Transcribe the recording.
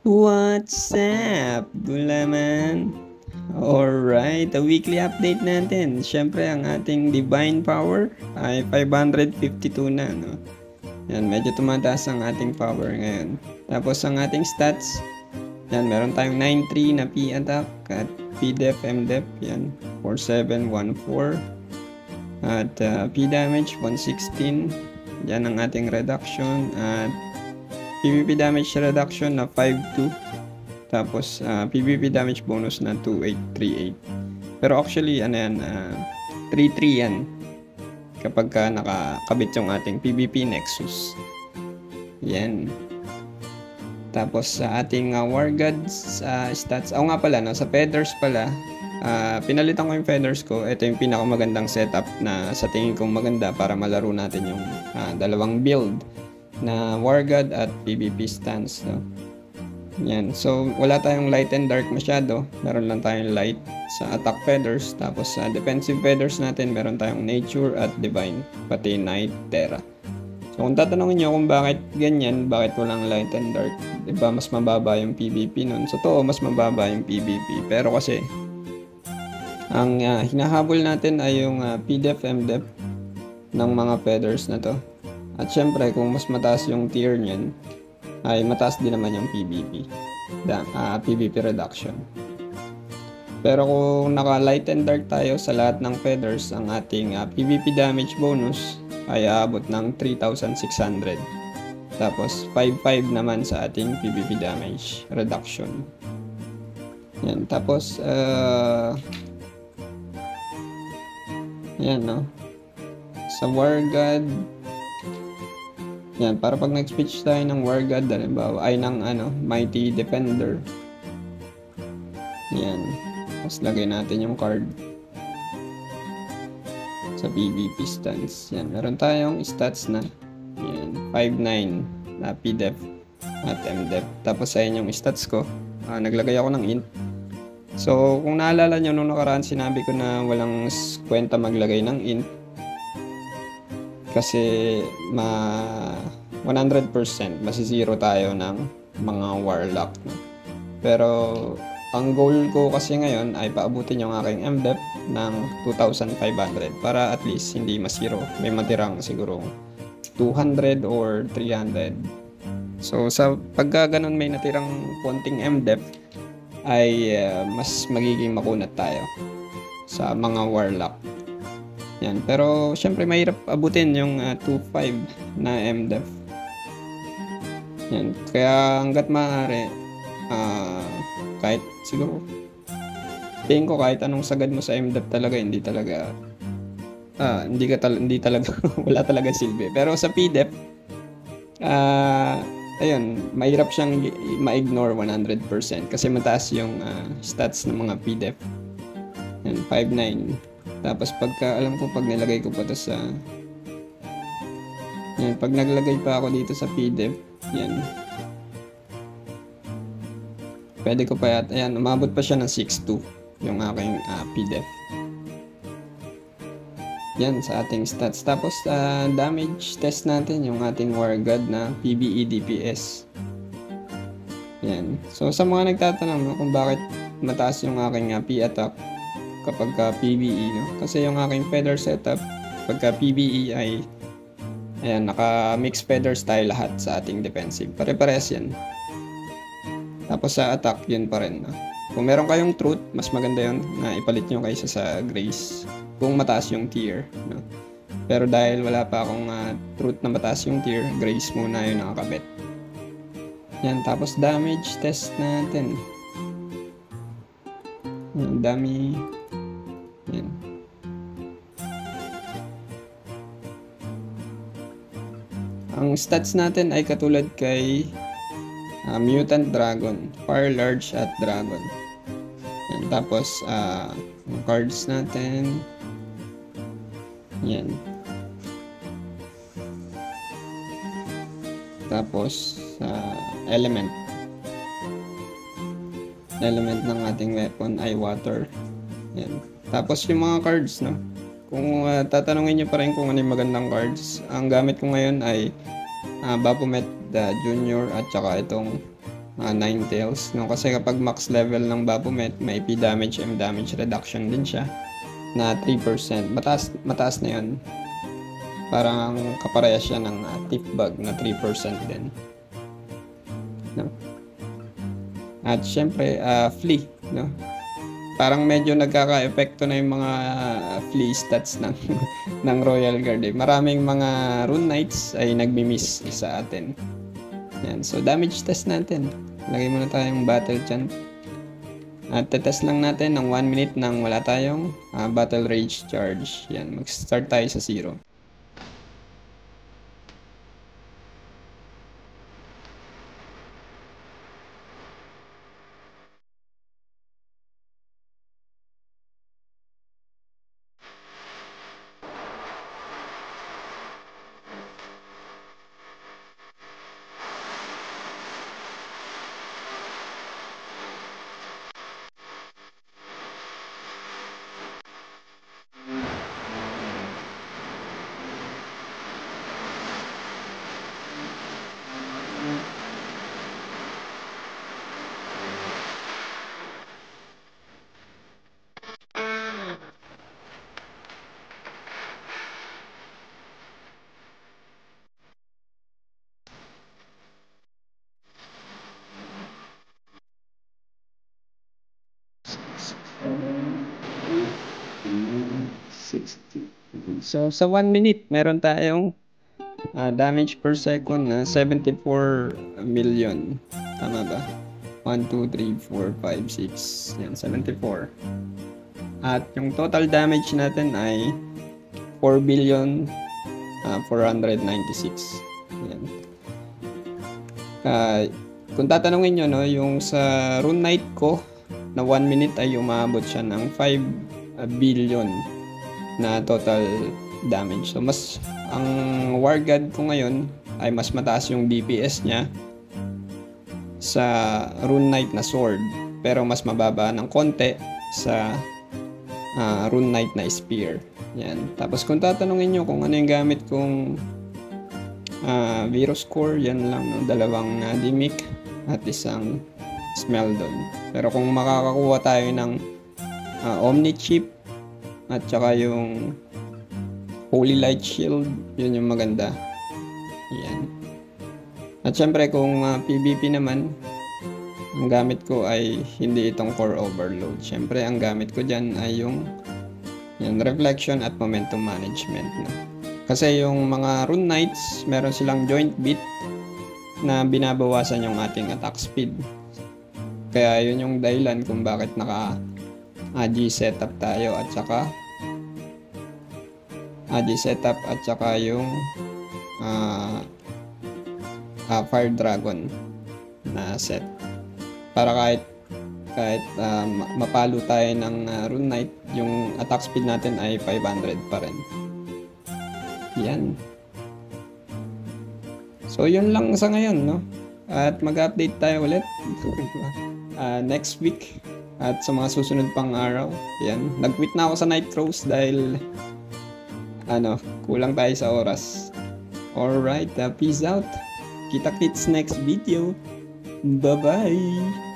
What's up, Gulaman? Alright, the weekly update natin. Siyempre, ang ating divine power ay 552 na, no? Yan, medyo tumataas ang ating power ngayon. Tapos, ang ating stats, yan, meron tayong 9-3 na P-attack at P-def, M-def, yan, 4-7-1-4. At P-damage, 116. Yan ang ating reduction. At PvP damage reduction na 5-2. Tapos, PvP damage bonus na 2-8-3-8. Pero actually, 3-3 yan. Kapag nakakabit yung ating PvP Nexus. Yan. Tapos, sa ating War Gods stats. Nga pala, no, sa feathers pala, pinalitan ko yung feathers ko. Ito yung pinakamagandang setup na sa tingin kong maganda para malaro natin yung dalawang build na War God at PvP stance. No? Yan. So, wala tayong light and dark masyado. Meron lang tayong light sa attack feathers. Tapos sa defensive feathers natin, meron tayong nature at divine. Pati night, terra. So, kung tatanungin nyo kung bakit ganyan, bakit walang light and dark, diba mas mababa yung PvP nun? So, to, mas mababa yung PvP. Pero kasi, ang hinahabol natin ay yung PDEF, MDEF ng mga feathers na to. At syempre, kung mas mataas yung tier niyan, ay mataas din naman yung PvP. PvP reduction. Pero kung naka light and dark tayo sa lahat ng feathers, ang ating PvP damage bonus ay aabot ng 3,600. Tapos 5,500 naman sa ating PvP damage reduction. Yan. Tapos, yan, no? Sa War God, yan, para pag nag-switch tayo ng War God, halimbawa, ay ng Mighty Defender. Yan. Tapos lagay natin yung card sa PvP stance. Yan, meron tayong stats na. Yan, 5-9 na PDEF at MDEF. Tapos sa yung stats ko, naglagay ako ng int. So, kung naalala nyo, nung nakaraan sinabi ko na walang kwenta maglagay ng int. Kasi 100% masisiro tayo ng mga warlock. Pero ang goal ko kasi ngayon ay paabutin yung aking MDEF ng 2,500 para at least hindi masiro. May matirang siguro 200 or 300. So sa pagka ganun may natirang konting MDEF ay mas magiging makunat tayo sa mga warlock. Yan. Pero, syempre, mahirap abutin yung 2.5 na MDEF. Yan. Kaya, hanggat maaari, kahit siguro, tingin ko kahit anong sagad mo sa MDEF talaga, hindi talaga, hindi talaga, wala talaga silbi. Pero sa PDEF, ayun, mahirap siyang ma-ignore 100% kasi mataas yung stats ng mga PDEF. Yan, 5.9. Tapos alam ko pag nilagay ko pa to sa yan, pag naglagay pa ako dito sa PDEF, yan. Pwede ko pa yata, ayan, umabot pa siya ng 6.2 yung aking PDEF. Yan, sa ating stats. Tapos, damage test natin yung ating War God na PvE DPS. Yan. So, sa mga nagtatanong kung bakit mataas yung aking P-attack kapag PvE, no? Kasi yung aking feather setup pagka PvE ay ayan, naka-mix feathers tayo lahat sa ating defensive. Pare-pares yan. Tapos sa attack, yun pa rin. No? Kung meron kayong truth, mas maganda yun na ipalit nyo kaysa sa grace. Kung mataas yung tier. No? Pero dahil wala pa akong truth na mataas yung tier, grace muna yung nakakabit. Yan, tapos damage test natin. Yan, dami. Yan. Ang stats natin ay katulad kay Mutant Dragon, Fire Large at Dragon. Yan. Tapos, yung cards natin. Yan. Tapos, element. Element ng ating weapon ay water. Yan. Tapos yung mga cards, no? Kung tatanungin nyo pa rin kung ano yung magandang cards, ang gamit ko ngayon ay Baphomet Junior at saka itong Ninetales, no? Kasi kapag max level ng Baphomet, may P damage, M damage reduction din siya na 3%. Mataas na yun. Parang kaparehas siya ng Thief Bug na 3% din. No? At syempre, Flea, no? Parang medyo nagkaka-epekto na yung mga Flea stats ng, ng Royal Guard. Eh. Maraming mga Rune Knights ay nagmi-miss sa atin. Yan. So, damage test natin. Lagay muna tayong Battle Chant. At tetest lang natin ng 1 minute nang wala tayong Battle Rage Charge. Yan. Mag-start tayo sa 0. So, sa 1 minute, meron tayong damage per second na 74 million. Tama ba? 1, 2, 3, 4, 5, 6. Yan, 74. At yung total damage natin ay 4 billion 496. Yan. Kung tatanungin nyo, no, yung sa Rune Knight ko na 1 minute ay umabot siya ng 5 billion na total damage. So, ang War God ko ngayon ay mas mataas yung DPS niya sa Rune Knight na sword, pero mas mababa ng konti sa Rune Knight na spear. Yan. Tapos kung tatanungin nyo kung ano yung gamit kong Virus Core, yan lang, no? 2 Dimic at 1 Smeldon. Pero kung makakakuha tayo ng Omni Chip at saka yung Holy Light Shield, yun yung maganda. Yan. At syempre kung PvP naman, ang gamit ko ay hindi itong Core Overload. Syempre ang gamit ko dyan ay yung Reflection at Momentum Management. No? Kasi yung mga Rune Knights, meron silang Joint Beat na binabawasan yung ating attack speed. Kaya yun yung dahilan kung bakit naka-AG setup tayo at saka AG setup at saka yung Fire Dragon na set. Para kahit mapalo tayo ng Rune Knight, yung attack speed natin ay 500 pa rin. Yan. So yun lang sa ngayon, no? At mag-update tayo ulit next week at sa mga susunod pang araw. Yan. Nag-quit na ako sa Nitros dahil kulang tayo sa oras. Alright, peace out. Kita-kits next video. Bye-bye.